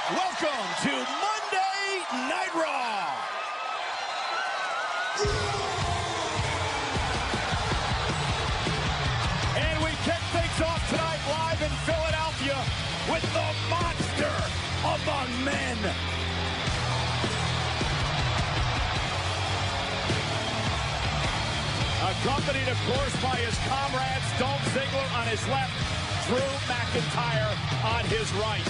Welcome to Monday Night Raw. And we kick things off tonight live in Philadelphia with the monster among men. Accompanied, of course, by his comrades, Dolph Ziggler on his left, Drew McIntyre on his right.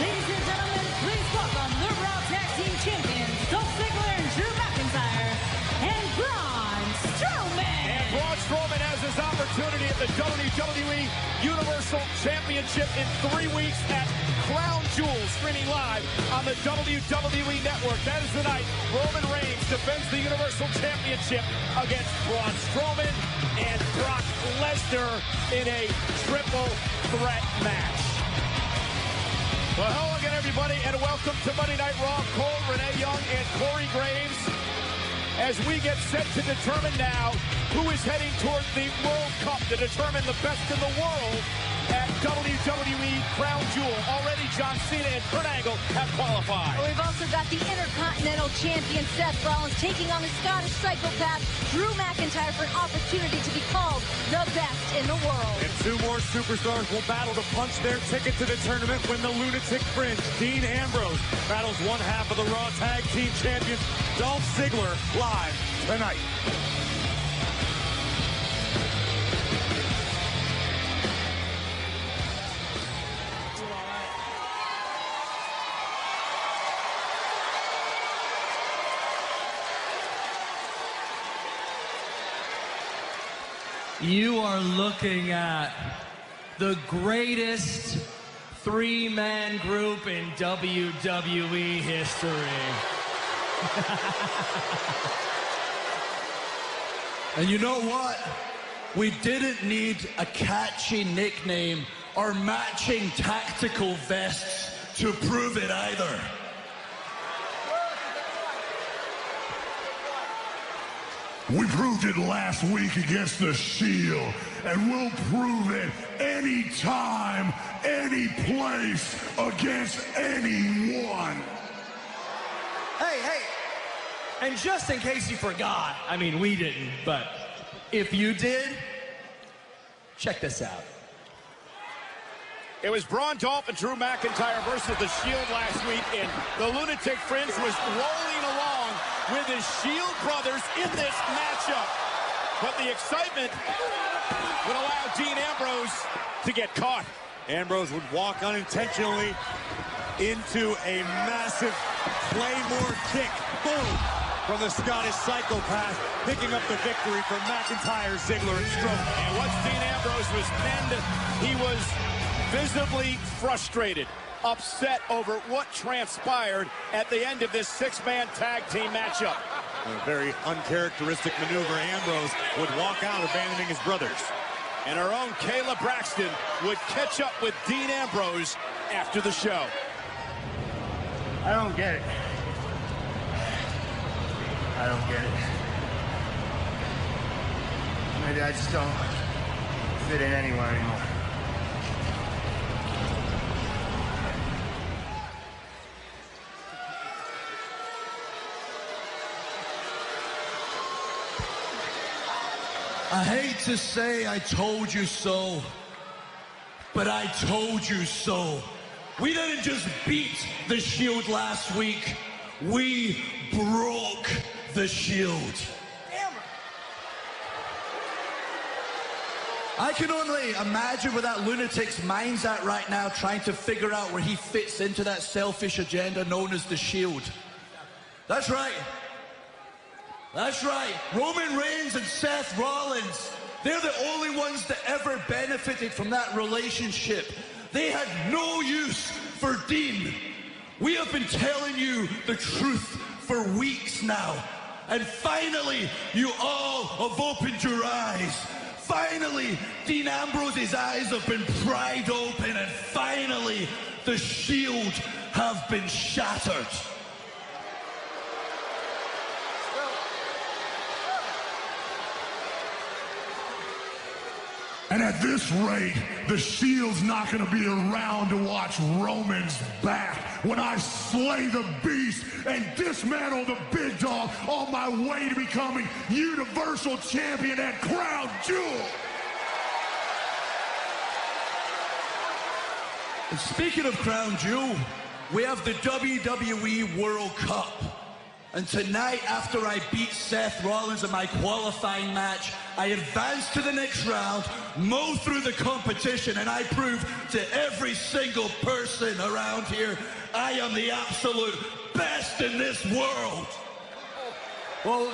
Ladies and gentlemen, please welcome the Raw Tag Team Champions, Dolph Ziggler and Drew McIntyre, and Braun Strowman. And Braun Strowman has his opportunity at the WWE Universal Championship in 3 weeks at Crown Jewel, streaming live on the WWE Network. That is the night Roman Reigns defends the Universal Championship against Braun Strowman and Brock Lesnar in a triple threat match. Well, hello again, everybody, and welcome to Monday Night Raw. Cole, Renee Young, and Corey Graves, as we get set to determine now who is heading toward the World Cup to determine the best in the world at WWE Crown Jewel. Already John Cena and Kurt Angle have qualified. We've also got the Intercontinental Champion Seth Rollins taking on the Scottish psychopath Drew McIntyre for an opportunity to be called the best in the world. And 2 more superstars will battle to punch their ticket to the tournament when the Lunatic Prince, Dean Ambrose, battles one half of the Raw Tag Team Champions, Dolph Ziggler, live tonight. You are looking at the greatest 3-man group in WWE history. And you know what? We didn't need a catchy nickname or matching tactical vests to prove it either. We proved it last week against the Shield, and we'll prove it anytime, any place, against anyone. Hey, and just in case you forgot, I mean, we didn't, but if you did, check this out. It was Braun, Dolph, and Drew McIntyre versus the Shield last week, and the Lunatic Prince was rolling along with his Shield brothers in this matchup. But the excitement would allow Dean Ambrose to get caught. Ambrose would walk unintentionally into a massive Claymore kick. Boom! From the Scottish psychopath, picking up the victory for McIntyre, Ziggler, and Strowman. And once Dean Ambrose was pinned, he was visibly frustrated, upset over what transpired at the end of this 6-man tag team matchup. A very uncharacteristic maneuver. Ambrose would walk out, abandoning his brothers. And our own Kayla Braxton would catch up with Dean Ambrose after the show. I don't get it. I don't get it. Maybe I just don't fit in anywhere anymore. I hate to say I told you so, but I told you so. We didn't just beat the Shield last week. We broke the Shield. I can only imagine where that lunatic's mind's at right now, trying to figure out where he fits into that selfish agenda known as the Shield. That's right. That's right. Roman Reigns and Seth Rollins, they're the only ones that ever benefited from that relationship. They had no use for Dean. We have been telling you the truth for weeks now. And finally, you all have opened your eyes. Finally, Dean Ambrose's eyes have been pried open, and finally, the Shield have been shattered. And at this rate, the Shield's not going to be around to watch Roman's back when I slay the Beast and dismantle the Big Dog on my way to becoming Universal Champion at Crown Jewel. And speaking of Crown Jewel, we have the WWE World Cup. And tonight, after I beat Seth Rollins in my qualifying match, I advance to the next round, mow through the competition, and I prove to every single person around here, I am the absolute best in this world. Well,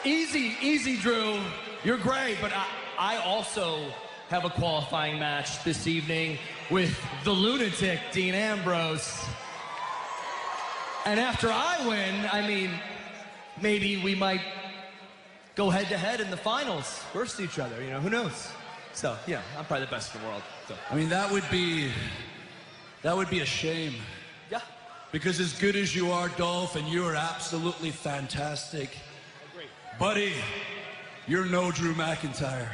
easy, Drew. You're great, but I also have a qualifying match this evening with the lunatic Dean Ambrose. And after I win, I mean, maybe we might go head-to-head in the finals versus each other, you know, who knows? So, yeah, I'm probably the best in the world. So. I mean, that would be a shame. Yeah. Because as good as you are, Dolph, and you are absolutely fantastic, buddy, you're no Drew McIntyre.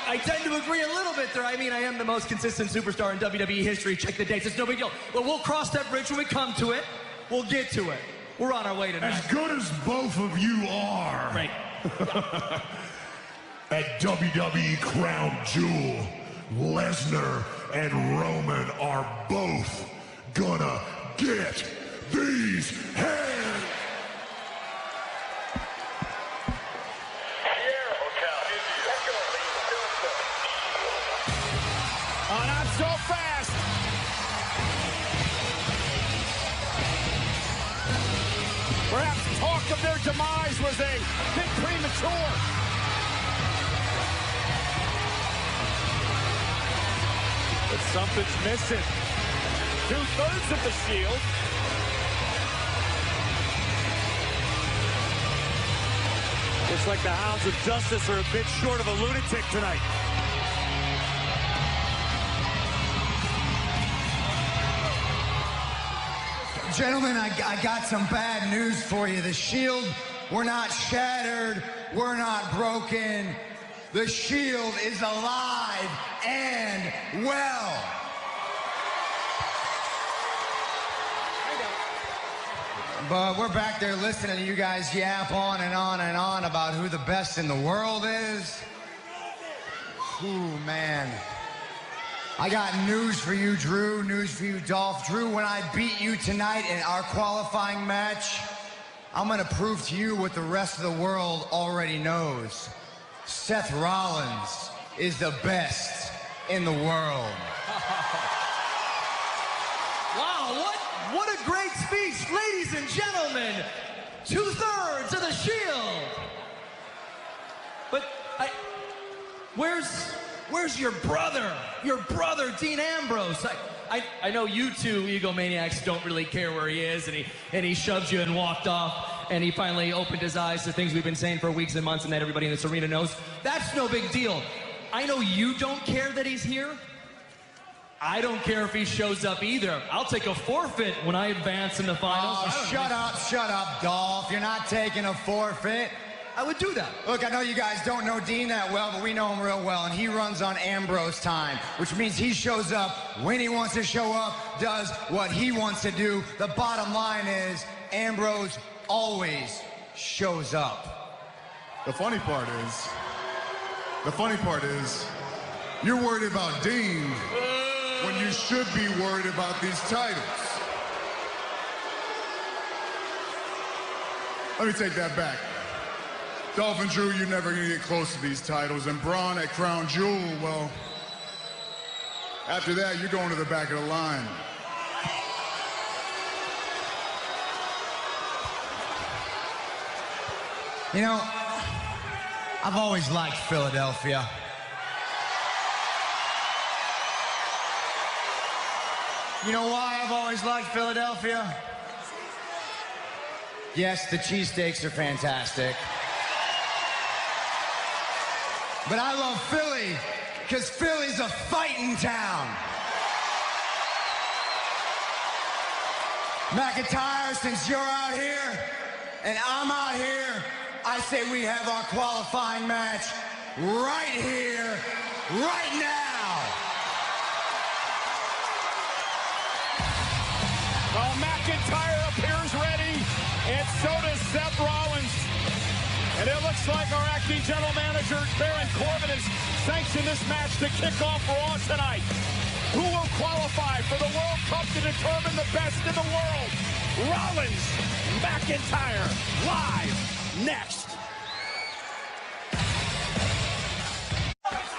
I tend to agree a little bit there. I mean, I am the most consistent superstar in WWE history. Check the dates. It's no big deal. But we'll cross that bridge when we come to it. We'll get to it. We're on our way tonight. As good as both of you are. Right. At WWE Crown Jewel, Lesnar and Roman are both gonna get these hands. Oh, not so fast. Perhaps talk of their demise was a bit premature. But something's missing. 2/3 of the Shield. Looks like the Hounds of Justice are a bit short of a lunatic tonight. Gentlemen, I got some bad news for you. The Shield, we're not shattered, we're not broken. The Shield is alive and well. But we're back there listening to you guys yap on and on and on about who the best in the world is. Ooh, man. I got news for you, Drew. News for you, Dolph. Drew, when I beat you tonight in our qualifying match, I'm going to prove to you what the rest of the world already knows. Seth Rollins is the best in the world. Wow, what a great speech. Ladies and gentlemen, 2/3 of the Shield. But where's your brother? Your brother, Dean Ambrose. I know you two egomaniacs don't really care where he is, and he shoved you and walked off, and he finally opened his eyes to things we've been saying for weeks and months and that everybody in this arena knows. That's no big deal. I know you don't care that he's here. I don't care if he shows up either. I'll take a forfeit when I advance in the finals. Oh, shut up, Dolph. You're not taking a forfeit. I would do that. Look, I know you guys don't know Dean that well, but we know him real well, and he runs on Ambrose time, which means he shows up when he wants to show up, does what he wants to do. The bottom line is Ambrose always shows up. The funny part is, you're worried about Dean when you should be worried about these titles. Let me take that back. Dolph and Drew, you're never gonna get close to these titles. And Braun at Crown Jewel, well, after that, you're going to the back of the line. You know, I've always liked Philadelphia. You know why I've always liked Philadelphia? Yes, the cheesesteaks are fantastic. But I love Philly, because Philly's a fighting town. McIntyre, since you're out here and I'm out here, I say we have our qualifying match right here, right now. Well, McIntyre appears ready, and so does Seth Rollins. And it looks like our acting general manager, Baron Corbin, has sanctioned this match to kick off Raw tonight. Who will qualify for the World Cup to determine the best in the world? Rollins, McIntyre, live next.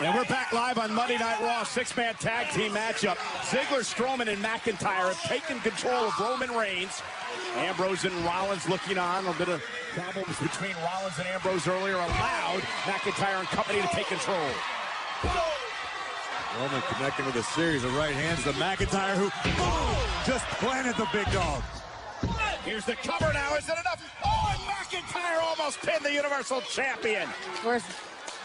And we're back live on Monday Night Raw, six-man tag team matchup. Ziggler, Strowman, and McIntyre have taken control of Roman Reigns. Ambrose and Rollins looking on. A bit of problems between Rollins and Ambrose earlier allowed McIntyre and company to take control. Roman connecting with a series of right hands to McIntyre, who just planted the big dog. Here's the cover now. Is it enough? Oh, and McIntyre almost pinned the Universal Champion. Of course,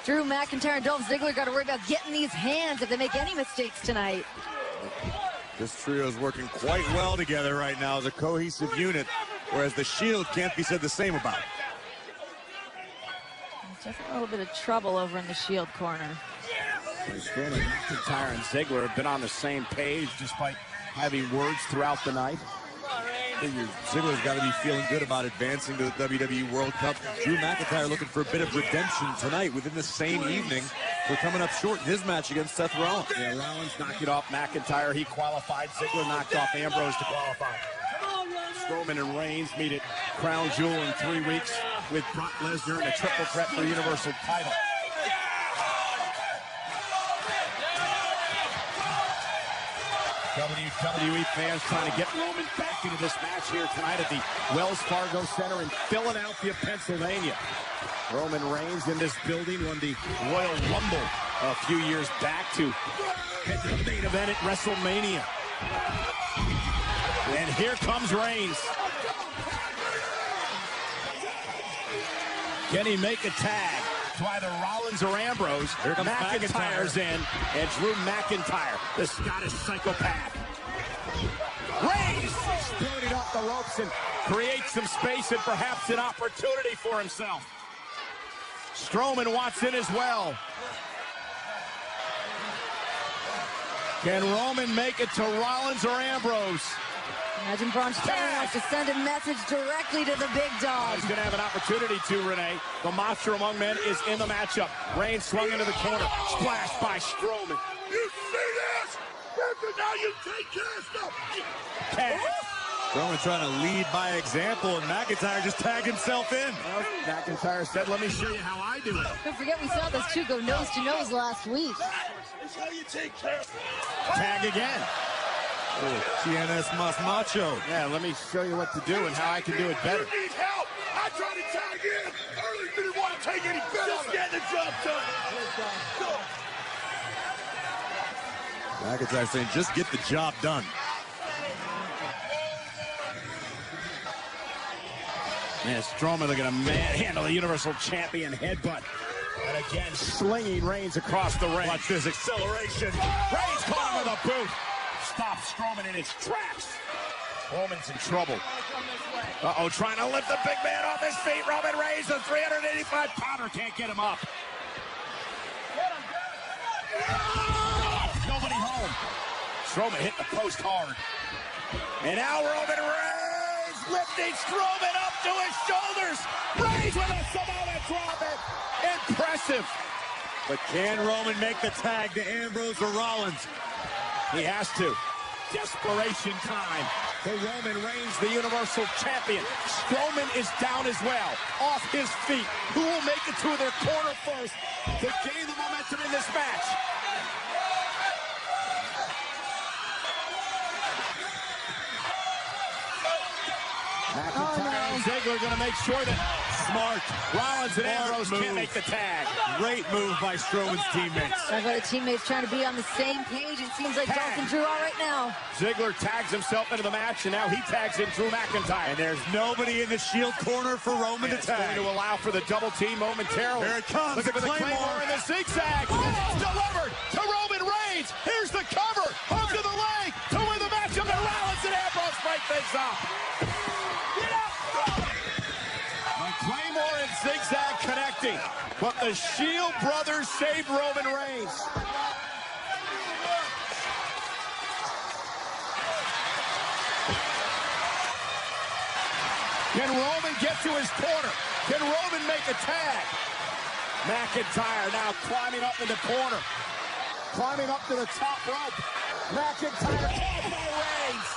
Drew McIntyre and Dolph Ziggler got to worry about getting these hands if they make any mistakes tonight. This trio is working quite well together right now as a cohesive unit, whereas the Shield can't be said the same about. Just a little bit of trouble over in the Shield corner. Strowman, McIntyre, and Ziggler have been on the same page despite having words throughout the night. Ziggler's got to be feeling good about advancing to the WWE World Cup. Drew McIntyre looking for a bit of redemption tonight within the same evening. We're coming up short in his match against Seth Rollins. Yeah, Rollins knocked it off McIntyre. He qualified. Ziggler knocked off Ambrose to qualify. Strowman and Reigns meet at Crown Jewel in 3 weeks with Brock Lesnar in a triple threat for the Universal title. WWE fans trying to get Roman back into this match here tonight at the Wells Fargo Center in Philadelphia, Pennsylvania. Roman Reigns in this building won the Royal Rumble a few years back to head to the main event at WrestleMania. And here comes Reigns. Can he make a tag to either Rollins or Ambrose? Here comes McIntyre's in, and Drew McIntyre, the Scottish psychopath. Reigns exploding off the ropes and creates some space and perhaps an opportunity for himself. Strowman wants in as well. Can Roman make it to Rollins or Ambrose? Imagine Braun Strowman wants to send a message directly to the big dog. He's going to have an opportunity to, Renee. The monster among men is in the matchup. Reigns swung into the corner. Splashed by Strowman. You see this? Now you take care of stuff. Tag. Strowman trying to lead by example, and McIntyre just tagged himself in. Well, McIntyre said, let me show you how I do it. Don't forget we saw those two go nose to nose last week. That's how you take care of stuff. Tag again. TNS Mas Macho. Yeah, let me show you what to do and how I can do it better. You need help. I tried to tag in. Earlier didn't want to take any better. Just get the job done. McIntyre saying, just get the job done. And Strowman looking to manhandle the Universal Champion headbutt. And again, slinging Reigns across the ring. Watch this acceleration. Reigns caught him with a boot. Stops Strowman in his tracks. Roman's in trouble. Uh-oh, trying to lift the big man off his feet. Roman Reigns, the 385-pounder, can't get him up. Nobody home. Strowman hit the post hard. And now Roman Reigns lifting Strowman up to his shoulders. Reigns with a Samoa drop. Impressive. But can Roman make the tag to Ambrose or Rollins? He has to. Desperation time for Roman Reigns, the Universal Champion. Strowman is down as well, off his feet. Who will make it to their corner first to gain the momentum in this match? McIntyre and Ziggler are going to make sure that Rollins and Ambrose can't make the tag. Great move by Strowman's teammates. I've got the teammates trying to be on the same page. It seems like Dolph and Drew are right now. Ziggler tags himself into the match, and now he tags in Drew McIntyre. And there's nobody in the Shield corner for Roman to tag. Going to allow for the double team momentarily. Here it comes. Looking for the Claymore and the zigzag. It's delivered to Roman Reigns. Here's the cover. Hook to the leg to win the matchup. And Rollins and Ambrose break things up. The Claymore and zigzag connecting, but the Shield brothers saved Roman Reigns. Can Roman get to his corner? Can Roman make a tag? McIntyre now climbing up in the corner. Climbing up to the top rope. McIntyre caught by Reigns.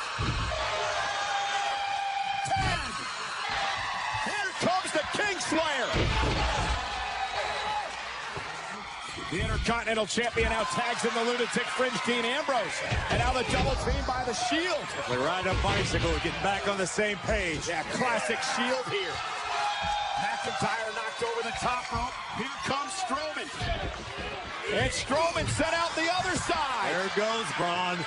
Tag! Here comes the Kingslayer. The Intercontinental Champion now tags in the Lunatic Fringe, Dean Ambrose. And now the double team by the Shield. They ride a bicycle and get back on the same page. Yeah, classic Shield here. McIntyre knocked over the top rope. Here comes Strowman. And Strowman sent out the other side. There goes Braun.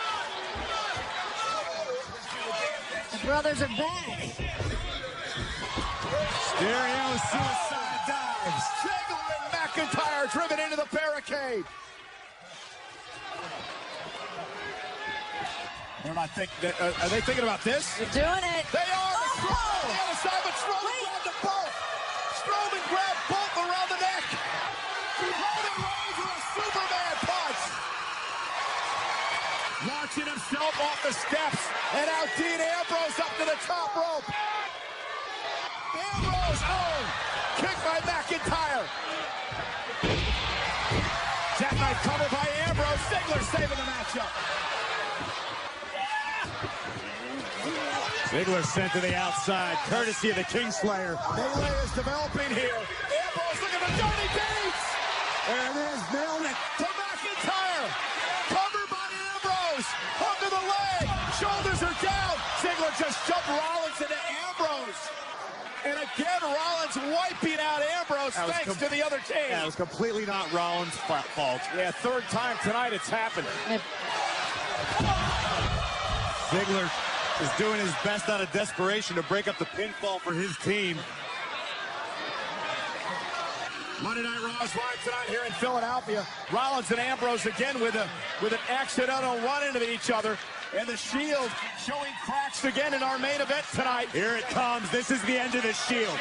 The brothers are back. Stereo suicide dives. Ziggler and McIntyre driven into the barricade. They're not thinking. Are they thinking about this? They're doing it. They are. Oh! Strowman on the other side, but Strowman grabbed the both. Strowman grabbed both around the neck. Roman Reigns with a Superman punch. Launching himself off the steps. And now Dean Ambrose up to the top rope. Ambrose, oh! Kick by McIntyre. Jackknife cover by Ambrose. Ziggler saving the matchup. Ziggler sent to the outside, courtesy of the Kingslayer. Melee is developing here. Ambrose looking for dirty deeds. There it is, nailed it. To McIntyre. Covered by Ambrose. Hook of the leg. Shoulders are down. Ziggler just jumped Rollins into Ambrose. And again, Rollins wiping out Ambrose thanks to the other team. Yeah, it was completely not Rollins' fault. Yeah, third time tonight it's happened. Ziggler is doing his best out of desperation to break up the pinfall for his team. Monday Night Raw is live tonight here in Philadelphia. Rollins and Ambrose again with an accidental run into each other. And the Shield showing cracks again in our main event tonight. Here it comes. This is the end of the Shield.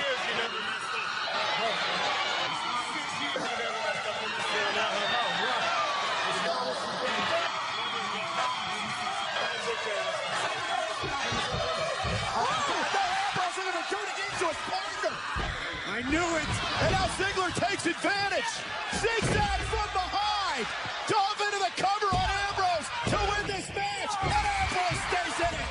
I knew it. And now Ziggler takes advantage. Zigzag from behind. Dolph into the cover on Ambrose to win this match. And Ambrose stays in it.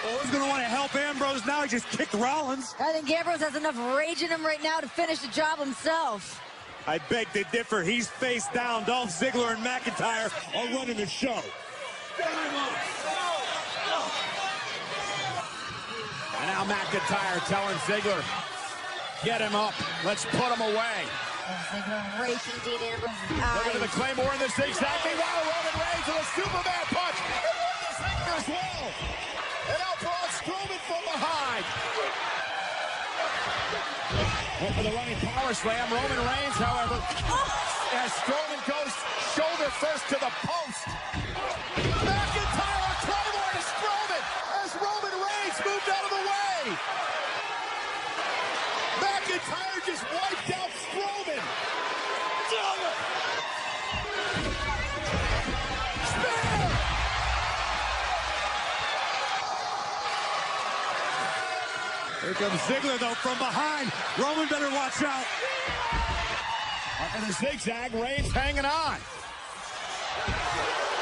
Well, who's going to want to help Ambrose now? He just kicked Rollins. I think Ambrose has enough rage in him right now to finish the job himself. I beg to differ. He's face down. Dolph Ziggler and McIntyre are running the show. And now McIntyre telling Ziggler, get him up. Let's put him away. Ziggler racing Dean Ambrose's Look at the eyes. Claymore in the zigzag. Meanwhile, Roman Reigns with a Superman punch. And won the Ziggler as well. And now Braun Strowman from behind. Went for the running power slam. Roman Reigns, however, as Strowman goes shoulder first to the post. McIntyre, a Claymore to Strowman as Roman Reigns moved out of the way. McIntyre just wiped out Strowman. Spear! Here comes Ziggler, though, from behind. Roman better watch out. And the zigzag, Reigns hanging on.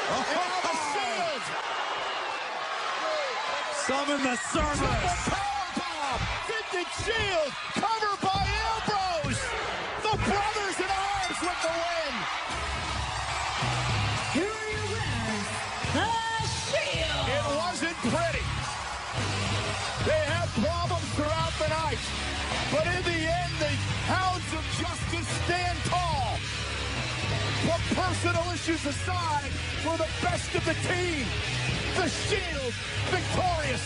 And now the Shield. Summon the service. Powerbomb. Vintage Shield. Covered by Ambrose. The brothers in arms with the win. Here are your winners, the Shield. It wasn't pretty. They had problems throughout the night. But in the end, the Hounds of Justice stand tall. But personal issues aside, for the best of the team, the Shield victorious.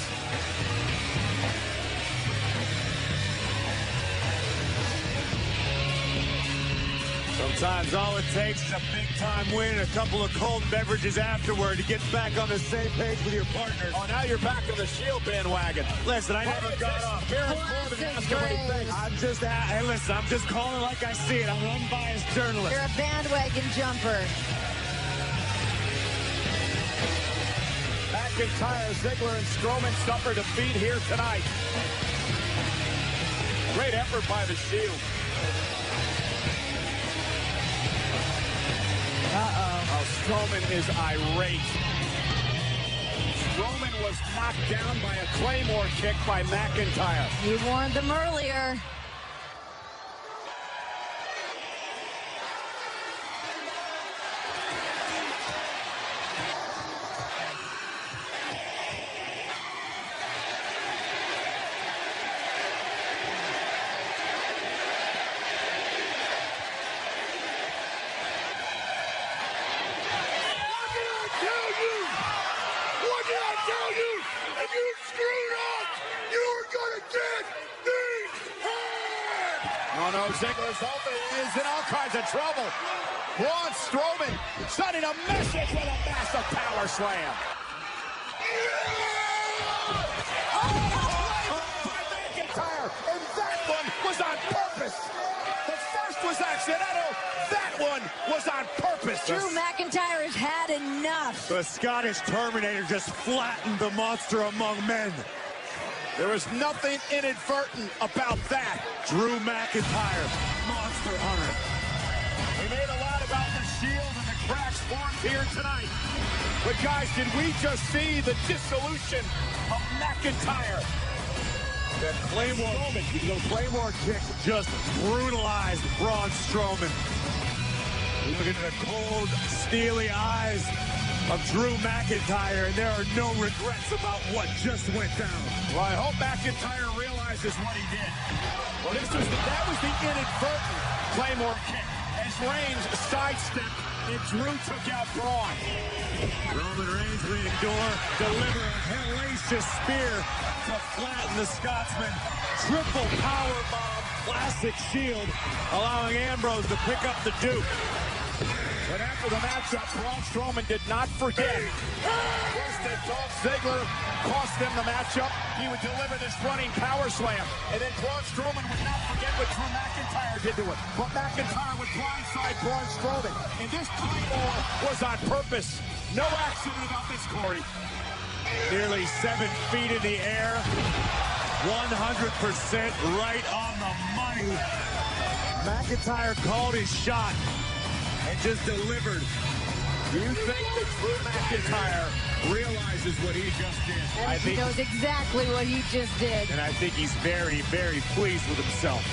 Sometimes all it takes is a big-time win and a couple of cold beverages afterward to get back on the same page with your partners. Oh, now you're back on the Shield bandwagon. Listen, I never got off. Baron Corbin asked him what he thinks. Hey, listen, I'm just calling like I see it. I'm an unbiased journalist. You're a bandwagon jumper. McIntyre, Ziggler, and Strowman suffer defeat here tonight. Great effort by the Shield. Oh, Strowman is irate. Strowman was knocked down by a Claymore kick by McIntyre. You warned them earlier. No, Ziggler's open is in all kinds of trouble. Braun Strowman sending a message with a massive power slam. McIntyre, and that one was on purpose. The first was accidental. That one was on purpose. Drew McIntyre has had enough. The Scottish Terminator just flattened the monster among men. There was nothing inadvertent about that. Drew McIntyre, Monster Hunter. We made a lot about the Shield and the cracks formed here tonight. But guys, did we just see the dissolution of McIntyre? That Claymore kick just brutalized Braun Strowman. Look into the cold, steely eyes of Drew McIntyre, and there are no regrets about what just went down. Well, I hope McIntyre realizes what he did. Well, that was the inadvertent Claymore kick. As Reigns sidestepped and Drew took out Braun. Roman Reigns leading door, deliver a hellacious spear to flatten the Scotsman. Triple powerbomb, classic Shield, allowing Ambrose to pick up the Duke. But after the matchup, Braun Strowman did not forget. First that Dolph Ziggler cost them the matchup, he would deliver this running power slam. And then Braun Strowman would not forget what Drew McIntyre did to him. But McIntyre would blindside Braun Strowman. And this Claymore was on purpose. No accident about this, Corey. Nearly 7 feet in the air. 100% right on the money. McIntyre called his shot and just delivered. Do you think that Drew McIntyre realizes what he just did? And he knows exactly what he just did. And I think he's very, very pleased with himself.